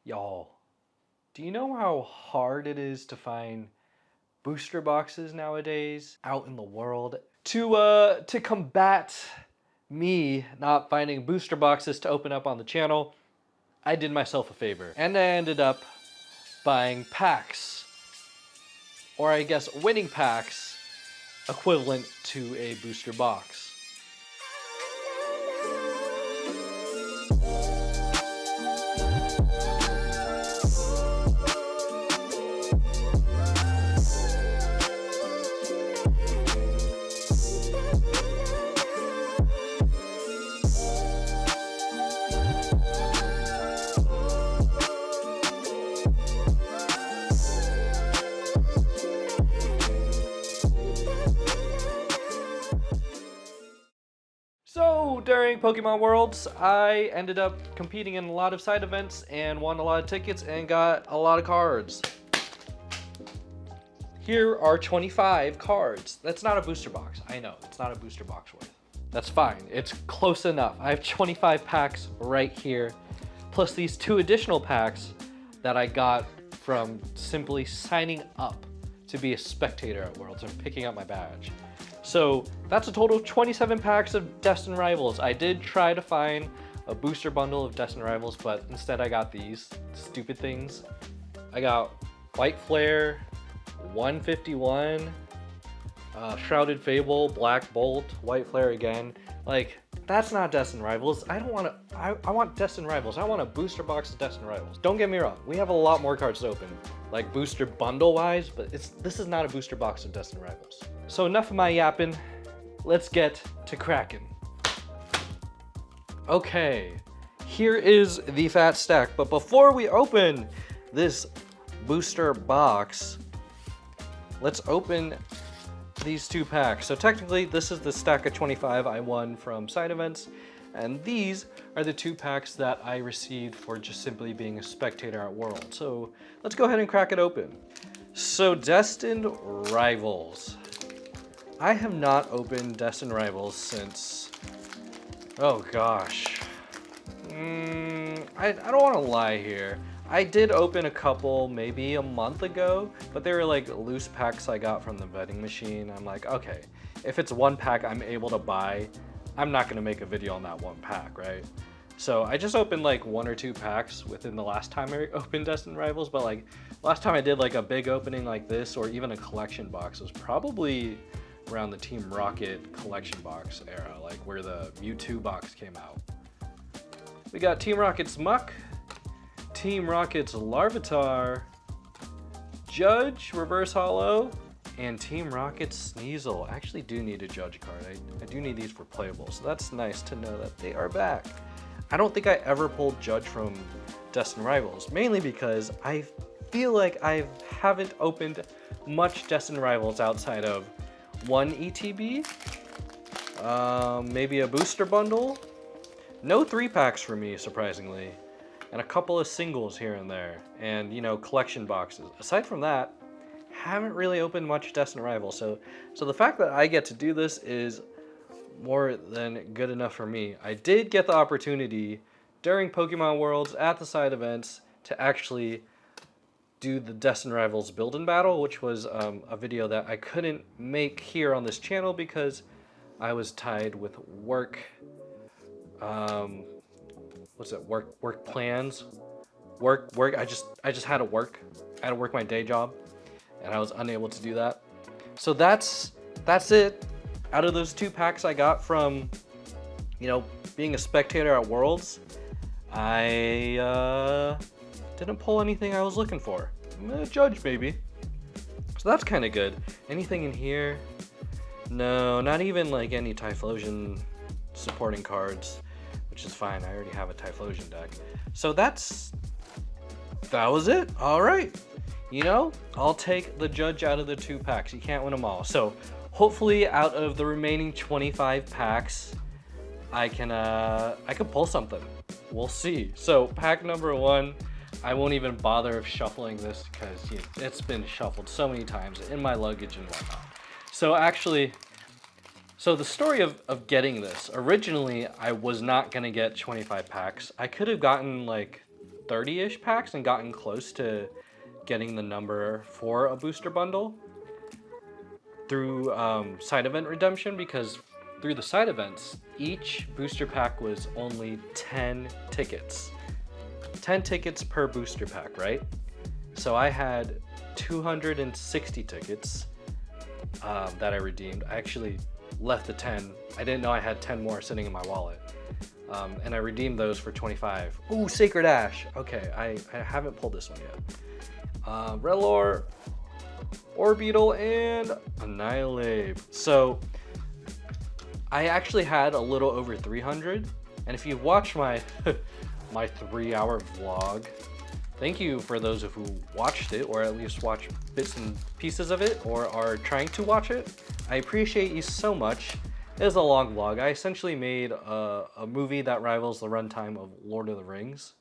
Y'all, do you know how hard it is to find booster boxes nowadays out in the world? To combat me not finding booster boxes to open up on the channel, I did myself a favor and I ended up buying packs, or I guess winning packs equivalent to a booster box. So during Pokemon Worlds, I ended up competing in a lot of side events and won a lot of tickets and got a lot of cards. Here are 25 cards. That's not a booster box. I know, it's not a booster box worth. That's fine, it's close enough. I have 25 packs right here, plus these 2 additional packs that I got from simply signing up to be a spectator at Worlds and picking up my badge. So that's a total of 27 packs of Destined Rivals. I did try to find a booster bundle of Destined Rivals, but instead I got these stupid things. I got White Flare, 151, Shrouded Fable, Black Bolt, White Flare again. Like, that's not Destined Rivals. I don't want to, I want Destined Rivals. I want a booster box of Destined Rivals. Don't get me wrong, we have a lot more cards to open, like booster bundle wise, but this is not a booster box of Destined Rivals. So enough of my yapping, let's get to cracking. Okay, here is the fat stack, but before we open this booster box, let's open these 2 packs. So technically this is the stack of 25 I won from side events, and these are the 2 packs that I received for just simply being a spectator at World. So let's go ahead and crack it open. So Destined Rivals. I have not opened Destined Rivals since, oh gosh. I don't want to lie here. I did open a couple maybe a month ago, but they were like loose packs I got from the vending machine. I'm like, okay, if it's 1 pack I'm able to buy, I'm not gonna make a video on that 1 pack, right? So I just opened like 1 or 2 packs within the last time I opened Destined Rivals, but like last time I did like a big opening like this or even a collection box was probably around the Team Rocket collection box era, like where the Mewtwo box came out. We got Team Rocket's Muck, Team Rocket's Larvitar, Judge Reverse Holo, and Team Rocket's Sneasel. I actually do need a Judge card. I do need these for playable, so that's nice to know that they are back. I don't think I ever pulled Judge from Destined Rivals, mainly because I feel like I haven't opened much Destined Rivals outside of 1 ETB, maybe a booster bundle, no 3 packs for me surprisingly, and a couple of singles here and there, and you know, collection boxes. Aside from that, haven't really opened much Destined Rivals, so the fact that I get to do this is more than good enough for me. I did get the opportunity during Pokemon Worlds at the side events to actually do the Destined Rivals build and battle, which was a video that I couldn't make here on this channel because I was tied with work, what's it, work plans, work, I just had to work. I had to work my day job and I was unable to do that. So that's it. Out of those 2 packs I got from, you know, being a spectator at Worlds, I didn't pull anything I was looking for. Judge maybe. So that's kind of good. Anything in here? No, not even like any Typhlosion supporting cards, which is fine. I already have a Typhlosion deck. So that was it. All right. You know, I'll take the Judge out of the 2 packs. You can't win them all. So hopefully out of the remaining 25 packs, I can pull something. We'll see. So pack number 1, I won't even bother shuffling this because you know, it's been shuffled so many times in my luggage and whatnot. So actually, so the story of getting this, originally I was not gonna get 25 packs. I could have gotten like 30-ish packs and gotten close to getting the number for a booster bundle through side event redemption, because through the side events, each booster pack was only 10 tickets. 10 tickets per booster pack, right? So I had 260 tickets that I redeemed. I actually left the 10. I didn't know I had 10 more sitting in my wallet. And I redeemed those for 25. Ooh, Sacred Ash. Okay, I haven't pulled this one yet. Relor, Orbeetle, and Annihilate. So I actually had a little over 300. And if you watch my my 3-hour vlog, thank you for those of who watched it, or at least watched bits and pieces of it, or are trying to watch it. I appreciate you so much. It is a long vlog. I essentially made a movie that rivals the runtime of Lord of the Rings.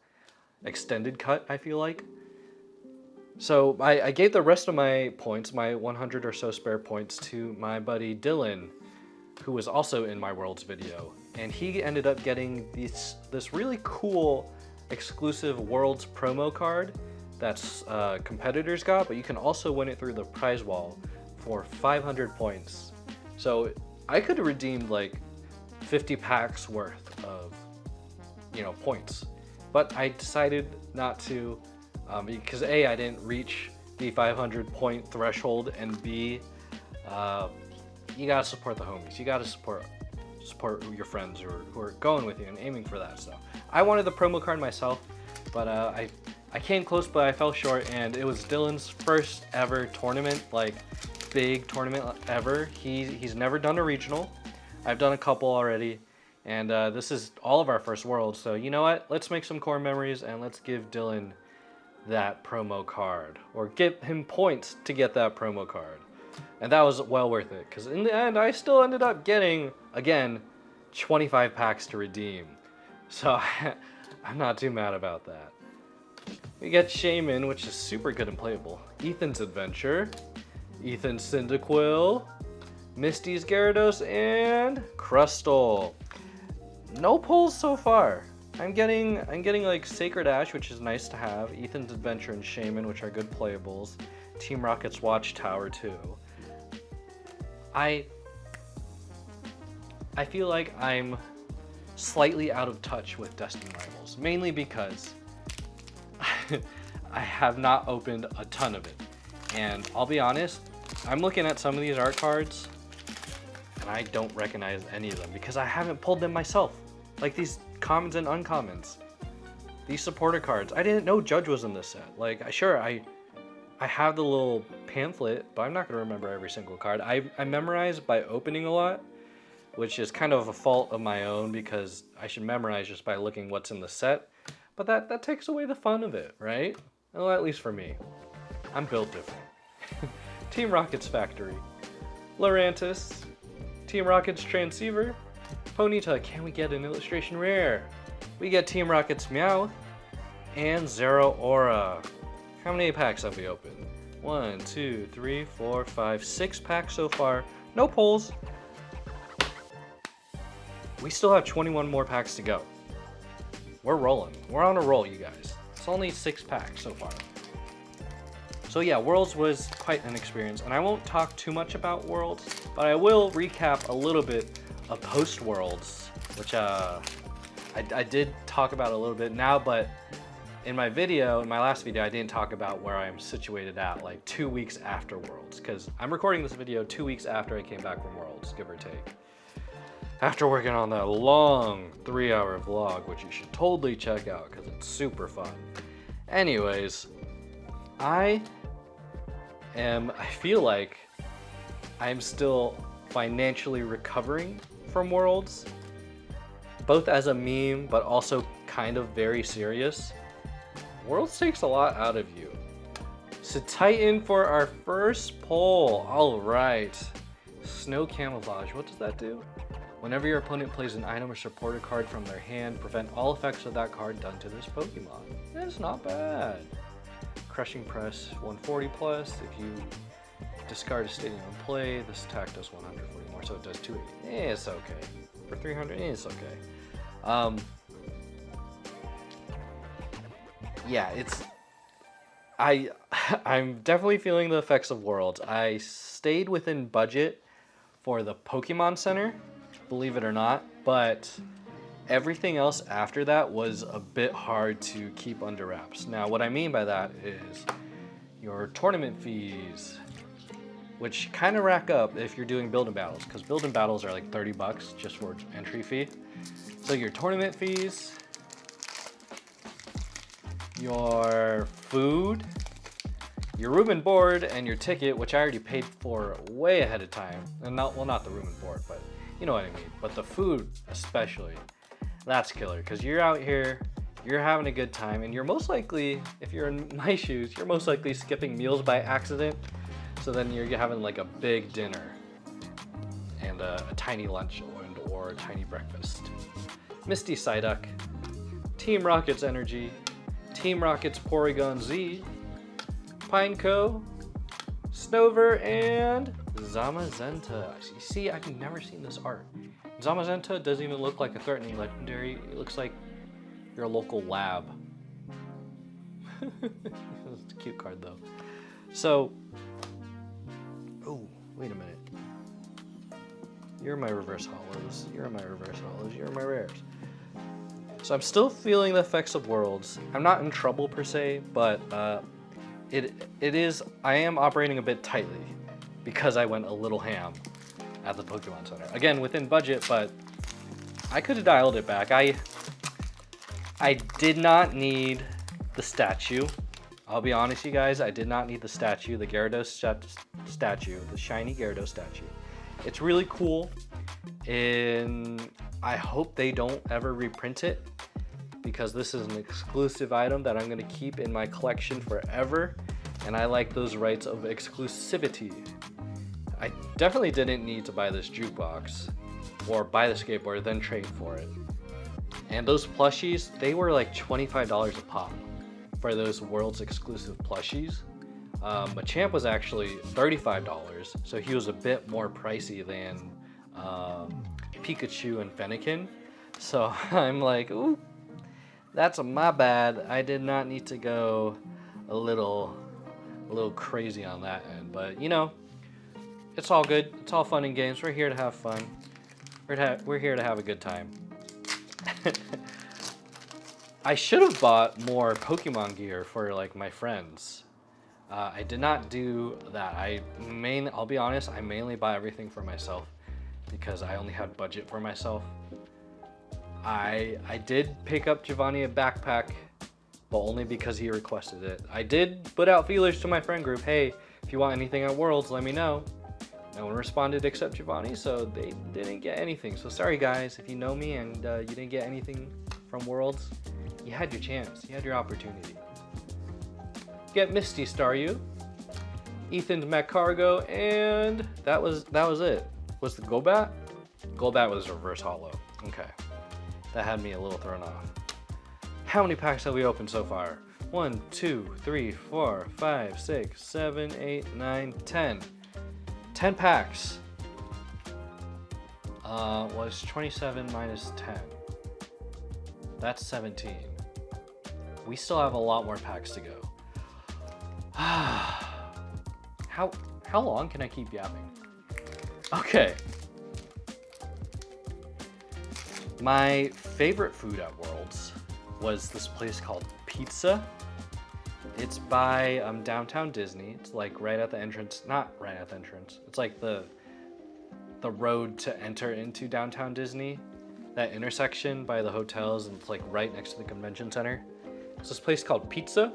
Extended cut, I feel like. So I gave the rest of my points, my 100 or so spare points, to my buddy Dylan, who was also in my Worlds video. And he ended up getting this really cool exclusive Worlds promo card that's competitors got, but you can also win it through the prize wall for 500 points. So I could have redeemed like 50 packs worth of, points, but I decided not to because A, I didn't reach the 500 point threshold, and B, you gotta support the homies. You gotta support your friends who are going with you and aiming for that. So I wanted the promo card myself, but I came close, but I fell short, and it was Dylan's first ever tournament, like big tournament ever. He's never done a regional. I've done a couple already, and this is all of our first Worlds. So you know what? Let's make some core memories, and let's give Dylan that promo card, or get him points to get that promo card. And that was well worth it, because in the end, I still ended up getting, again, 25 packs to redeem. So I'm not too mad about that. We get Shaman, which is super good and playable. Ethan's Adventure, Ethan's Cyndaquil, Misty's Gyarados, and Crustle. No pulls so far. I'm getting like Sacred Ash, which is nice to have, Ethan's Adventure and Shaman, which are good playables, Team Rocket's Watchtower too. I feel like I'm slightly out of touch with Destined Rivals, mainly because I have not opened a ton of it. And I'll be honest, I'm looking at some of these art cards and I don't recognize any of them because I haven't pulled them myself. Like these commons and uncommons. These supporter cards. I didn't know Judge was in this set. Like, I have the little pamphlet, but I'm not going to remember every single card. I memorize by opening a lot, which is kind of a fault of my own because I should memorize just by looking what's in the set. But that takes away the fun of it, right? Well, at least for me. I'm built different. Team Rocket's Factory. Lurantis. Team Rocket's Transceiver. Ponyta, can we get an illustration rare? We get Team Rocket's Meowth and Zero Aura. How many packs have we opened? 1, 2, 3, 4, 5, 6 packs so far. No pulls. We still have 21 more packs to go. We're rolling. We're on a roll, you guys. It's only 6 packs so far. So yeah, Worlds was quite an experience, and I won't talk too much about Worlds, but I will recap a little bit of post-Worlds, which I did talk about a little bit now, but in my last video, I didn't talk about where I'm situated at, like 2 weeks after Worlds, because I'm recording this video 2 weeks after I came back from Worlds, give or take. After working on that long 3-hour vlog, which you should totally check out, because it's super fun. Anyways, I feel like I'm still financially recovering from Worlds, both as a meme, but also kind of very serious. Worlds takes a lot out of you. So Titan for our first pull. All right. Snow Camouflage, what does that do? Whenever your opponent plays an item or supporter card from their hand, prevent all effects of that card done to this Pokemon. That's not bad. Crushing Press, 140 plus. If you discard a stadium in play, this attack does 140 more, so it does 280. It's okay. For 300, it's okay. yeah, I'm definitely feeling the effects of Worlds. I stayed within budget for the Pokemon Center, believe it or not, but everything else after that was a bit hard to keep under wraps. Now, what I mean by that is your tournament fees, which kind of rack up if you're doing build and battles, because build and battles are like $30 just for entry fee. So your tournament fees, your food, your room and board, and your ticket, which I already paid for way ahead of time. And not the room and board, but you know what I mean. But the food especially, that's killer, because you're out here, you're having a good time, and you're most likely, if you're in my shoes, you're most likely skipping meals by accident. So then you're having like a big dinner and a tiny lunch or a tiny breakfast. Misty Psyduck, Team Rocket's Energy, Team Rocket's Porygon Z, Pineco, Snover, and Zamazenta. You see, I've never seen this art. Zamazenta doesn't even look like a threatening legendary. It looks like your local lab. It's a cute card though. So, oh, wait a minute. You're my reverse hollows. You're my reverse hollows. You're my rares. So I'm still feeling the effects of Worlds. I'm not in trouble per se, but I am operating a bit tightly because I went a little ham at the Pokemon Center. Again, within budget, but I could have dialed it back. I did not need the statue. I'll be honest, you guys, I did not need the statue, the Gyarados statue, the shiny Gyarados statue. It's really cool, and I hope they don't ever reprint it, because this is an exclusive item that I'm gonna keep in my collection forever, and I like those rights of exclusivity. I definitely didn't need to buy this jukebox or buy the skateboard, then trade for it. And those plushies, they were like $25 a pop for those World's exclusive plushies. Machamp was actually $35, so he was a bit more pricey than Pikachu and Fennekin. So I'm like, ooh, that's my bad. I did not need to go a little crazy on that end, but you know, it's all good. It's all fun and games. We're here to have fun. We're here to have a good time. I should have bought more Pokemon gear for like my friends. I did not do that. I'll be honest, I mainly buy everything for myself because I only had budget for myself. I did pick up Giovanni a backpack, but only because he requested it. I did put out feelers to my friend group. Hey, if you want anything at Worlds, let me know. No one responded except Giovanni, so they didn't get anything. So sorry guys, if you know me and you didn't get anything from Worlds, you had your chance, you had your opportunity. Get Misty Staryu, Ethan's Magcargo, and that was it. Was the Golbat? Golbat was reverse hollow. Okay, that had me a little thrown off. How many packs have we opened so far? 1, 2, 3, 4, 5, 6, 7, 8, 9, 10. 10 packs. Was 27 minus 10. That's 17. We still have a lot more packs to go. How long can I keep yapping? Okay. My favorite food at Worlds was this place called Pizza. It's by downtown Disney. It's like right at the entrance, not right at the entrance. It's like the road to enter into downtown Disney. That intersection by the hotels, and it's like right next to the convention center. It's this place called Pizza.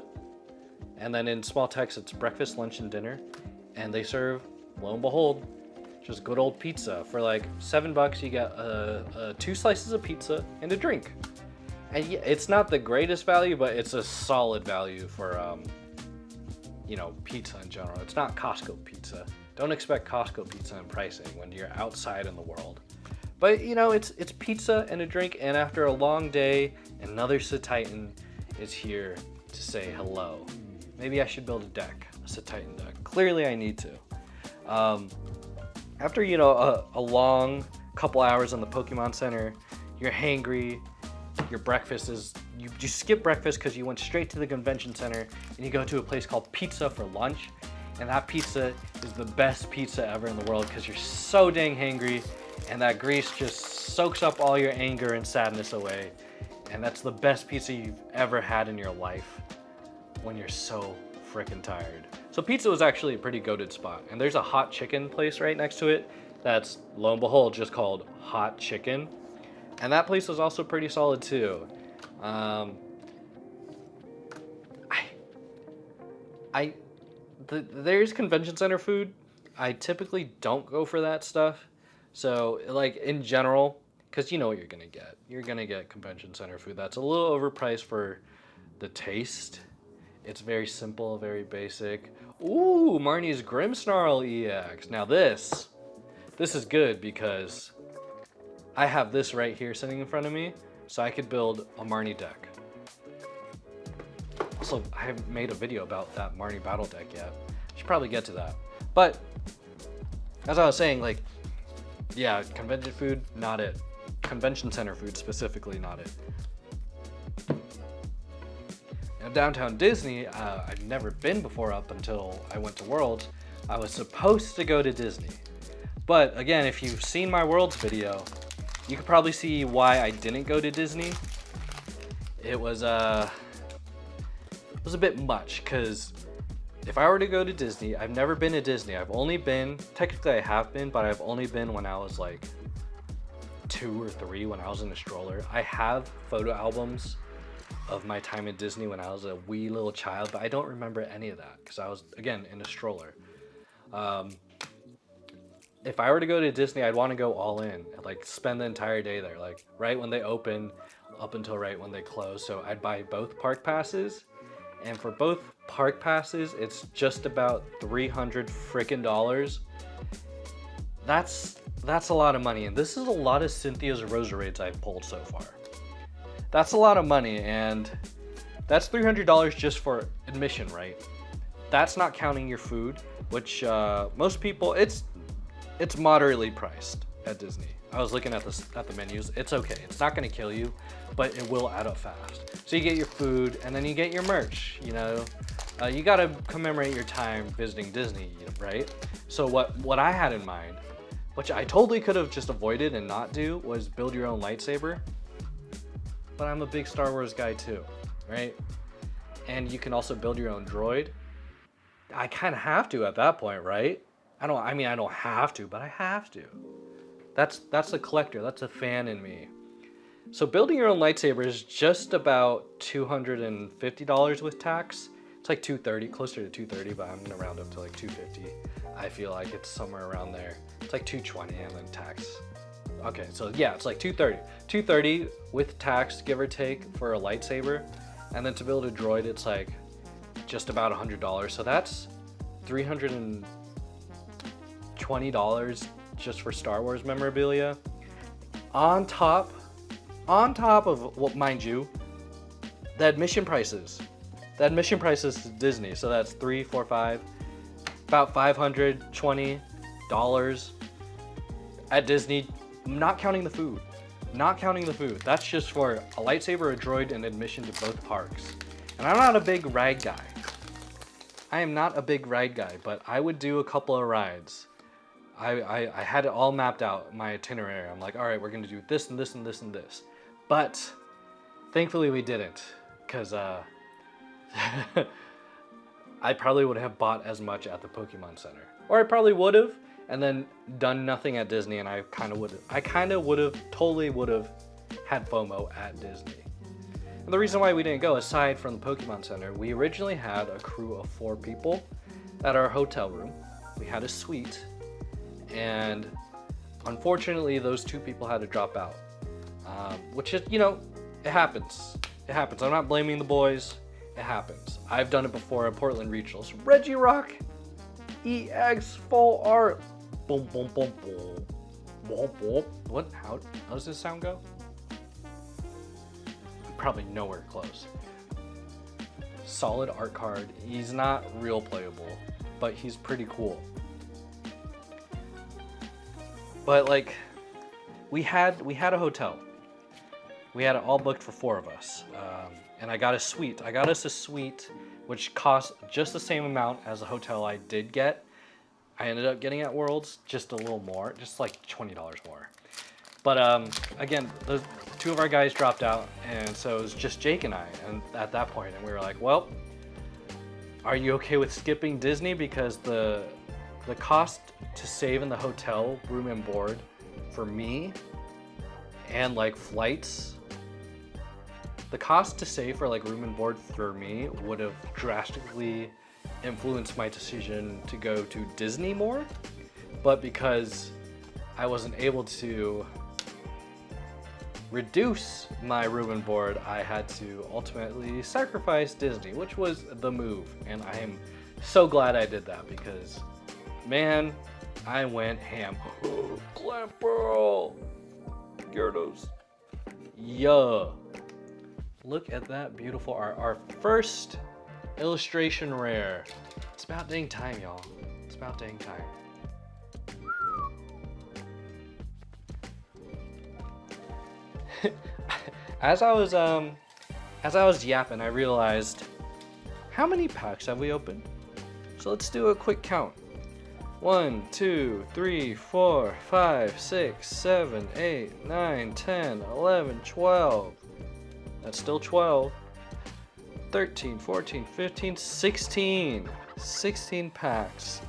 And then in small text, it's breakfast, lunch, and dinner. And they serve, lo and behold, just good old pizza. For like $7, you get 2 slices of pizza and a drink. And yeah, it's not the greatest value, but it's a solid value for, you know, pizza in general. It's not Costco pizza. Don't expect Costco pizza in pricing when you're outside in the world. But you know, it's pizza and a drink, and after a long day, another Titan is here to say hello. Maybe I should build a deck, a Titan deck. Clearly I need to. After, you know, a long couple hours on the Pokemon Center, you're hangry, your breakfast is, you skip breakfast because you went straight to the convention center and you go to a place called Pizza for lunch. And that pizza is the best pizza ever in the world because you're so dang hangry, and that grease just soaks up all your anger and sadness away. And that's the best pizza you've ever had in your life when you're so freaking tired. So pizza was actually a pretty goated spot. And there's a hot chicken place right next to it that's, lo and behold, just called Hot Chicken. And that place was also pretty solid too. There's convention center food. I typically don't go for that stuff. So like in general, because you know what you're gonna get. You're gonna get convention center food that's a little overpriced for the taste. It's very simple, very basic. Ooh, Marnie's Grimmsnarl EX. Now this is good because I have this right here sitting in front of me, so I could build a Marnie deck. Also, I haven't made a video about that Marnie battle deck yet. Should probably get to that. But as I was saying, like, yeah, convention food, not it. Convention center food specifically, not it. Now, downtown Disney, I've never been before up until I went to Worlds. I was supposed to go to Disney. But again, if you've seen my Worlds video, you could probably see why I didn't go to Disney. It was a bit much, because if I were to go to Disney, I've never been to Disney. I've only been, technically I have been, but I've only been when I was like 2 or 3 when I was in a stroller. I have photo albums of my time at Disney when I was a wee little child, but I don't remember any of that because I was, again, in a stroller. If I were to go to Disney, I'd want to go all in and like spend the entire day there, like right when they open up until right when they close. So I'd buy both park passes, and for both park passes, it's just about $300 frickin' dollars. That's a lot of money, and this is a lot of Cynthia's Roserades I've pulled so far. That's a lot of money, and that's $300 just for admission, right? That's not counting your food, which most people, it's moderately priced at Disney. I was looking at the menus. It's okay. It's not going to kill you, but it will add up fast. So you get your food, and then you get your merch. You know, you got to commemorate your time visiting Disney, right? So what I had in mind, which I totally could have just avoided and not do, was build your own lightsaber. But I'm a big Star Wars guy too, right? And you can also build your own droid. I kind of have to at that point, right? I don't have to, but I have to. That's a collector, that's a fan in me. So building your own lightsaber is just about $250 with tax. It's like $230, closer to $230, but I'm gonna round up to like $250. I feel like it's somewhere around there. It's like $220 and then tax. Okay, so yeah, it's like $230. $230 with tax, give or take, for a lightsaber. And then to build a droid, it's like just about $100. So that's $320 just for Star Wars memorabilia. On top of, well, mind you, the admission prices. The admission prices to Disney, so that's $3, $4, $5, about $520 at Disney, not counting the food. Not counting the food. That's just for a lightsaber, a droid, and admission to both parks. And I'm not a big ride guy. I am not a big ride guy, but I would do a couple of rides. I had it all mapped out, my itinerary. I'm like, all right, we're gonna do this and this and this and this. But thankfully we didn't, because I probably would have bought as much at the Pokémon Center. Or I probably would have, and then done nothing at Disney, and I totally would have had FOMO at Disney. And the reason why we didn't go, aside from the Pokémon Center, we originally had a crew of 4 people at our hotel room. We had a suite, and unfortunately those 2 people had to drop out. Which is, it happens. It happens. I'm not blaming the boys. It happens. I've done it before at Portland Regionals. Reggie Rock EX full art. Boom, boom, boom, boom. Boom, boom. What? How does this sound go? I'm probably nowhere close. Solid art card. He's not real playable, but he's pretty cool. But like, we had a hotel. We had it all booked for 4 of us. And I got a suite. I got us a suite, which cost just the same amount as the hotel I did get. I ended up getting at Worlds just a little more, just like $20 more. But again, the 2 of our guys dropped out, and so it was just Jake and I. And at that point, and we were like, well, are you okay with skipping Disney? Because the cost to save in the hotel room and board for me and like flights, the cost to save for like room and board for me would have drastically influenced my decision to go to Disney more. But because I wasn't able to reduce my room and board, I had to ultimately sacrifice Disney, which was the move. And I am so glad I did that because, man, I went ham. Clamperl! Gyarados. Yeah. Look at that beautiful art. Our first illustration rare. It's about dang time, y'all. It's about dang time. As I was yapping, I realized, how many packs have we opened? So let's do a quick count. 1, 2, 3, 4, 5, 6, 7, 8, 9, 10, 11, 12. That's still 12. 13, 14, 15, 16. 16 packs.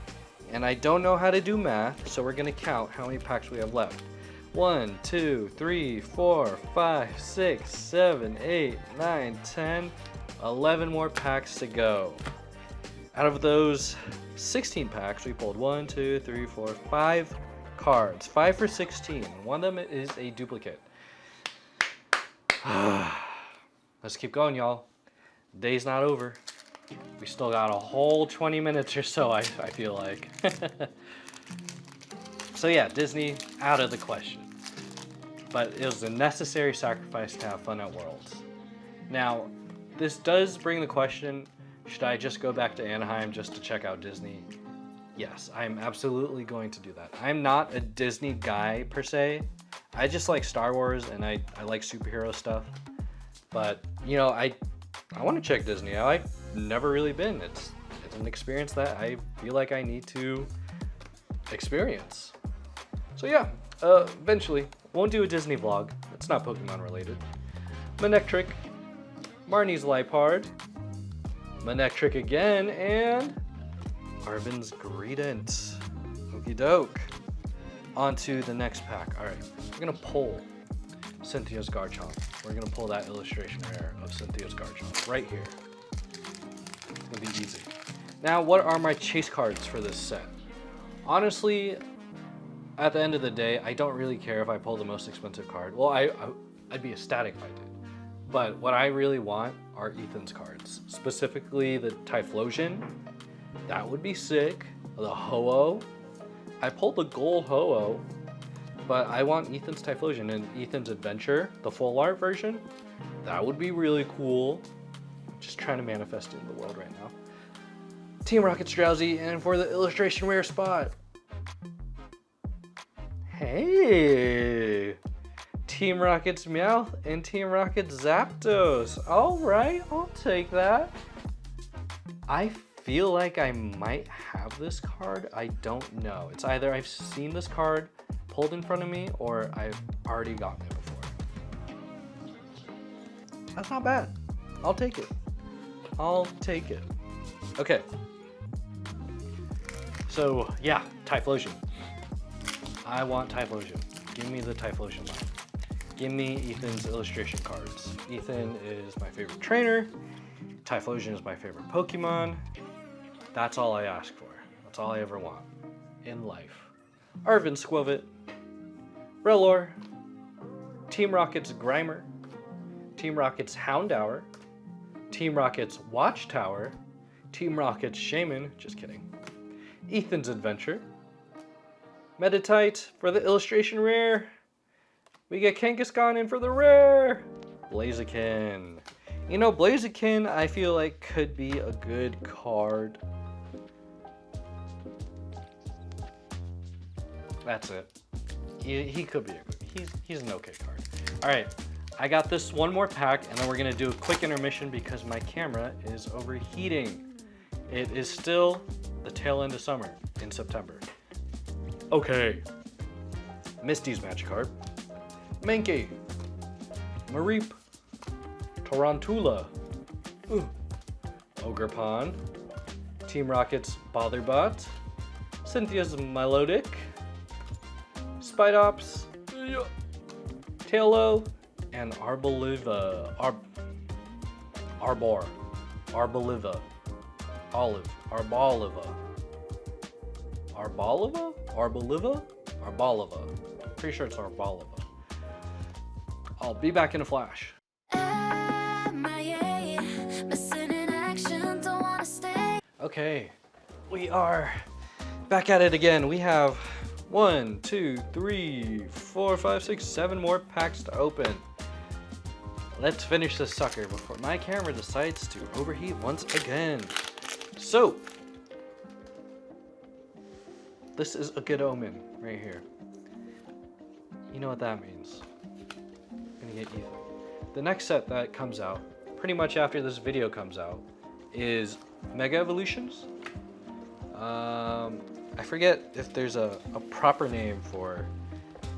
And I don't know how to do math, so we're gonna count how many packs we have left. 1, 2, 3, 4, 5, 6, 7, 8, 9, 10, 11 more packs to go. Out of those 16 packs, we pulled 1, 2, 3, 4, 5 cards. 5 for 16. One of them is a duplicate. Let's keep going, y'all. Day's not over. We still got a whole 20 minutes or so, I feel like. So yeah, Disney, out of the question. But it was a necessary sacrifice to have fun at Worlds. Now, this does bring the question, should I just go back to Anaheim just to check out Disney? Yes, I'm absolutely going to do that. I'm not a Disney guy per se. I just like Star Wars and I like superhero stuff. But, you know, I want to check Disney out. I've never really been. It's an experience that I feel like I need to experience. So yeah, eventually, won't do a Disney vlog. It's not Pokemon related. Manectric, Marnie's Liepard, Manectric again, and Arvin's Greedent. Okie doke. On to the next pack. All right, we're gonna pull Cynthia's Garchomp. We're gonna pull that illustration rare of Cynthia's Garchomp right here. It's gonna be easy. Now, what are my chase cards for this set? Honestly, at the end of the day, I don't really care if I pull the most expensive card. Well, I'd be ecstatic if I did. But what I really want are Ethan's cards. Specifically the Typhlosion. That would be sick. The Ho-Oh. I pulled the Gold Ho-Oh, but I want Ethan's Typhlosion and Ethan's Adventure, the full art version. That would be really cool. Just trying to manifest it in the world right now. Team Rocket's Drowsy, and for the illustration rare spot, hey! Team Rocket's Meowth and Team Rocket's Zapdos. All right, I'll take that. I feel like I might have this card. I don't know. It's either I've seen this card pulled in front of me or I've already gotten it before. That's not bad. I'll take it. I'll take it. Okay. So yeah, Typhlosion. I want Typhlosion. Give me the Typhlosion line. Give me Ethan's illustration cards. Ethan is my favorite trainer. Typhlosion is my favorite Pokemon. That's all I ask for. That's all I ever want in life. Arvin Squovit, Rellor, Team Rocket's Grimer, Team Rocket's Houndour, Team Rocket's Watchtower, Team Rocket's Shaman, just kidding, Ethan's Adventure, Meditite for the illustration rare. We get Kangaskhan in for the rare. Blaziken. You know, Blaziken I feel like could be a good card. That's it. He could be a good. He's an okay card. All right, I got this one more pack, and then we're gonna do a quick intermission because my camera is overheating. It is still the tail end of summer in September. Okay. Misty's Magikarp, Mankey, Mareep, Tarantula, Ogerpon, Team Rocket's Botherbot, Cynthia's Milotic, Spidops, Tailo, and Arboliva, Arboliva, Arboliva? Pretty sure it's Arboliva. I'll be back in a flash. Okay, we are back at it again. We have 1, 2, 3, 4, 5, 6, 7 more packs to open. Let's finish this sucker before my camera decides to overheat once again. So, this is a good omen right here. You know what that means. I'm gonna get Ethan. The next set that comes out, pretty much after this video comes out, is Mega Evolutions. I forget if there's a proper name for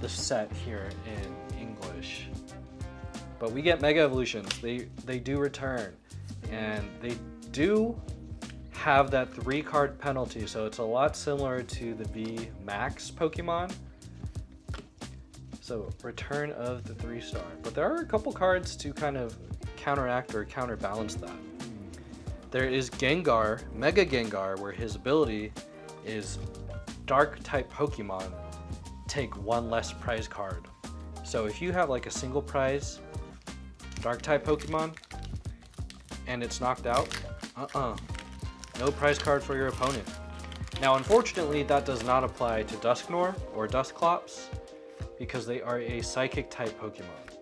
the set here in English. But we get Mega Evolutions. They do return. And they do have that 3-card penalty, so it's a lot similar to the V Max Pokemon. So, return of the 3-star. But there are a couple cards to kind of counteract or counterbalance that. There is Gengar, Mega Gengar, where his ability is Dark type Pokemon take 1 less prize card. So if you have like a single prize Dark type Pokemon and it's knocked out, no prize card for your opponent. Now unfortunately that does not apply to Dusknoir or Dusclops because they are a Psychic type Pokemon.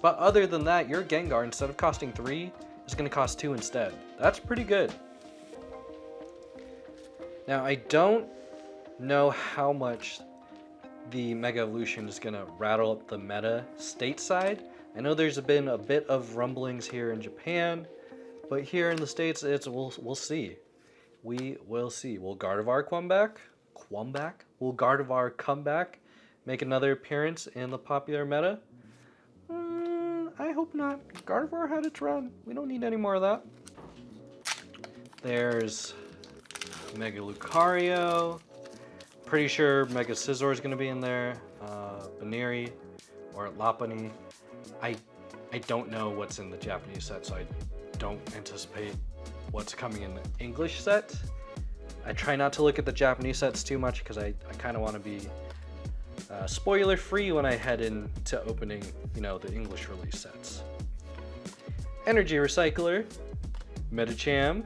But other than that, your Gengar, instead of costing 3, is going to cost 2 instead. That's pretty good. Now I don't know how much the Mega Evolution is going to rattle up the meta stateside. I know there's been a bit of rumblings here in Japan, but here in the States, we'll see. We will see. Will Gardevoir come back? Will Gardevoir come back? Make another appearance in the popular meta? I hope not. Gardevoir had its run. We don't need any more of that. There's Mega Lucario. Pretty sure Mega Scizor is going to be in there. Baneri or Lopunny. I don't know what's in the Japanese set, so I don't anticipate what's coming in the English set. I try not to look at the Japanese sets too much because I kind of want to be spoiler free when I head into opening, the English release sets. Energy Recycler, Medicham,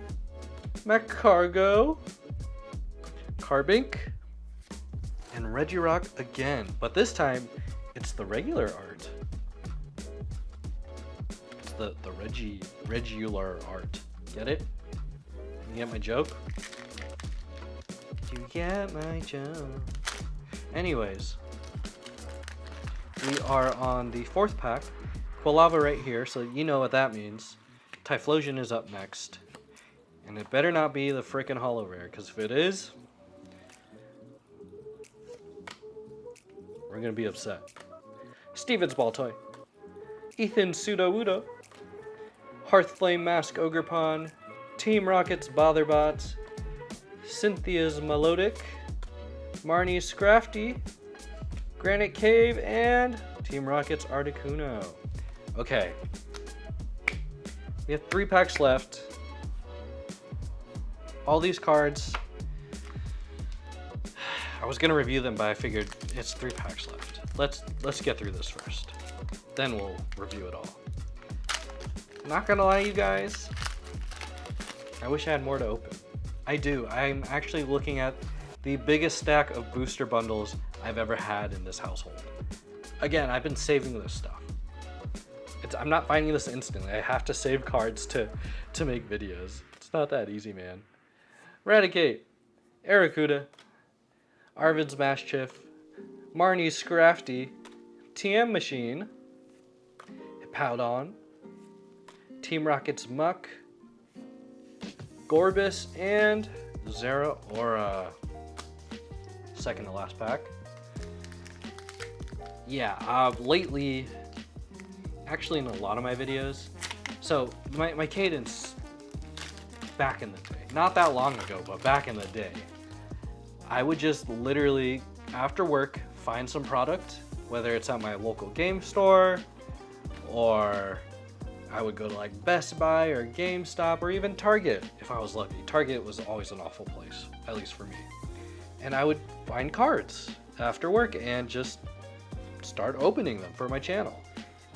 Magcargo, Carbink, and Regirock again, but this time it's the regular art. It's the regular art. Get it? You get my joke? You get my joke? Anyways, we are on the 4th pack. Quilava right here, so you know what that means. Typhlosion is up next. And it better not be the frickin' holo rare, because if it is, we're gonna be upset. Steven's Baltoy, Ethan Sudowoodo, Hearthflame Mask Ogerpon, Team Rocket's Botherbot, Cynthia's Milotic, Marnie's Scrafty, Granite Cave, and Team Rocket's Articuno. Okay. We have 3 packs left. All these cards, I was gonna review them, but I figured it's 3 packs left. Let's get through this first. Then we'll review it all. Not gonna lie, you guys, I wish I had more to open. I do. I'm actually looking at the biggest stack of booster bundles I've ever had in this household. Again, I've been saving this stuff. I'm not finding this instantly. I have to save cards to make videos. It's not that easy, man. Raticate, Arrokuda, Arvid's Mashchiff, Marnie's Scrafty, TM Machine, Powdon, Team Rocket's Muck, Gorbis, and Zeraora. Second to last pack. Yeah, lately, actually in a lot of my videos, so my cadence back in the day, not that long ago, but back in the day, I would just literally, after work, find some product, whether it's at my local game store, or I would go to like Best Buy or GameStop or even Target if I was lucky. Target was always an awful place, at least for me. And I would find cards after work and just start opening them for my channel.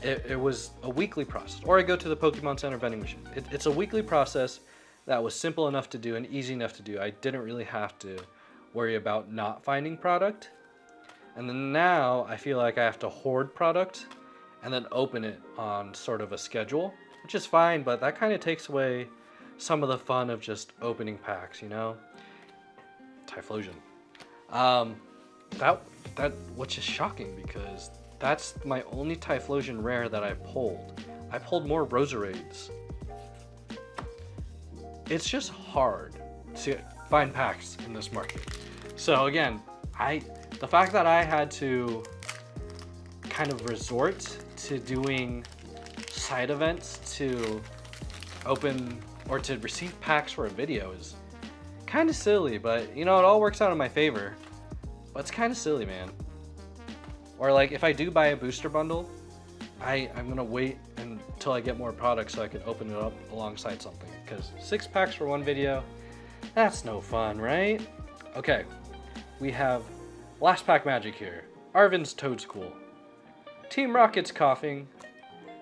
It was a weekly process. Or I go to the Pokemon Center vending machine. It's a weekly process that was simple enough to do and easy enough to do. I didn't really have to worry about not finding product. And then now I feel like I have to hoard product and then open it on sort of a schedule, which is fine, but that kind of takes away some of the fun of just opening packs, you know? Typhlosion. Which is shocking because that's my only Typhlosion rare that I pulled. I pulled more Roserades. It's just hard to find packs in this market. So again, the fact that I had to kind of resort to doing side events to open or to receive packs for a video is kind of silly, but you know, it all works out in my favor. But it's kind of silly, man. Or like if I do buy a booster bundle, I'm gonna wait until I get more products so I can open it up alongside something, because 6 packs for one video, that's no fun, right? Okay, we have last pack magic here. Arvin's Toadscool, Team Rocket's Coughing,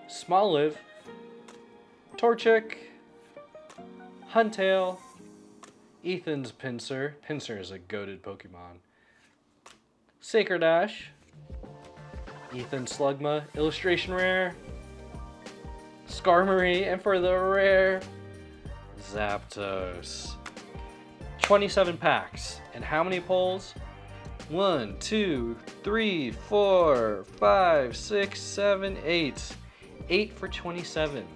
Smoliv, Torchic, Huntail, Ethan's Pinsir. Pinsir is a goated Pokemon. Sacredash, Ethan Slugma, illustration rare, Skarmory, and for the rare, Zapdos. 27 packs. And how many pulls? 1, 2, 3, 4, 5, 6, 7, 8. 8 for 27.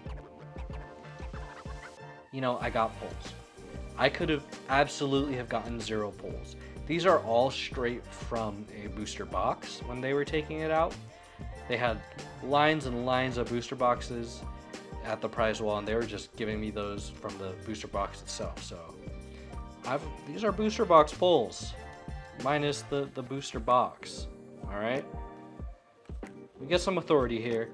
You know, I got pulls. I could have absolutely have gotten 0 pulls. These are all straight from a booster box when they were taking it out. They had lines and lines of booster boxes at the prize wall, and they were just giving me those from the booster box itself. So these are booster box pulls, minus the booster box. All right, we get some authority here.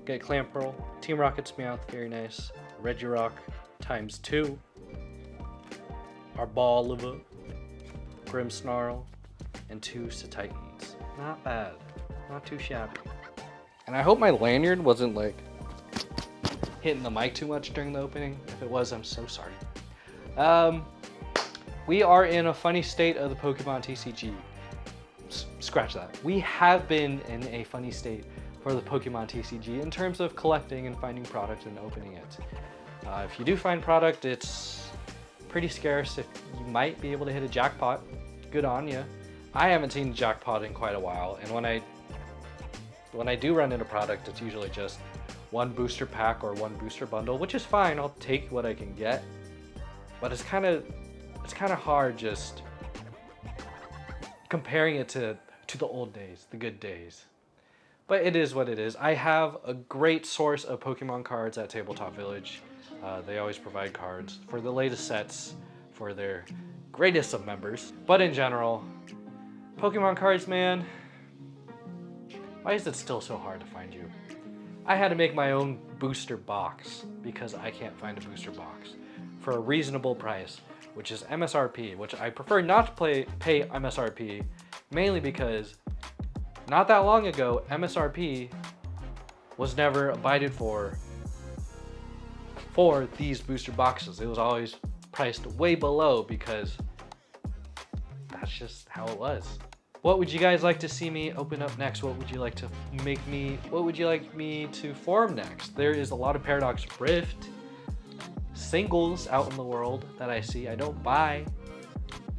Get Clamperl, Team Rocket's Meowth, very nice. Regirock ×2. Our Balliva, Grimmsnarl, and 2 Titans. Not bad, not too shabby. And I hope my lanyard wasn't like hitting the mic too much during the opening. If it was, I'm so sorry. We are in a funny state of the Pokemon TCG. Scratch that. We have been in a funny state for the Pokemon TCG in terms of collecting and finding product and opening it. If you do find product, it's pretty scarce. If you might be able to hit a jackpot, good on you. I haven't seen a jackpot in quite a while, and when I do run into product, it's usually just 1 booster pack or 1 booster bundle, which is fine. I'll take what I can get, but it's kind of hard just comparing it to the old days, the good days. But it is what it is. I have a great source of Pokemon cards at Tabletop Village. They always provide cards for the latest sets for their greatest of members. But in general, Pokemon cards, man, why is it still so hard to find you? I had to make my own booster box because I can't find a booster box for a reasonable price, which is MSRP, which I prefer not to pay MSRP, mainly because not that long ago, MSRP was never abided for these booster boxes. It was always priced way below because that's just how it was. What would you guys like to see me open up next? What would you like me to form next? There is a lot of Paradox Rift singles out in the world that I see. I don't buy,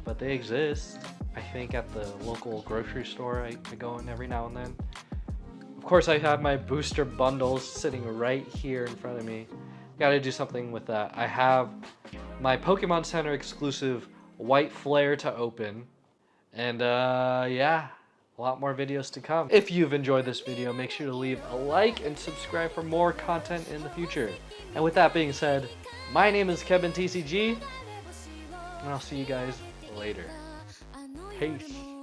but they exist. I think at the local grocery store I go in every now and then. course, I have my booster bundles sitting right here in front of me. Gotta do something with that. I have my Pokemon Center exclusive White Flare to open. And yeah, a lot more videos to come. If you've enjoyed this video, make sure to leave a like and subscribe for more content in the future. And with that being said, my name is Kevin TCG, and I'll see you guys later. Peace.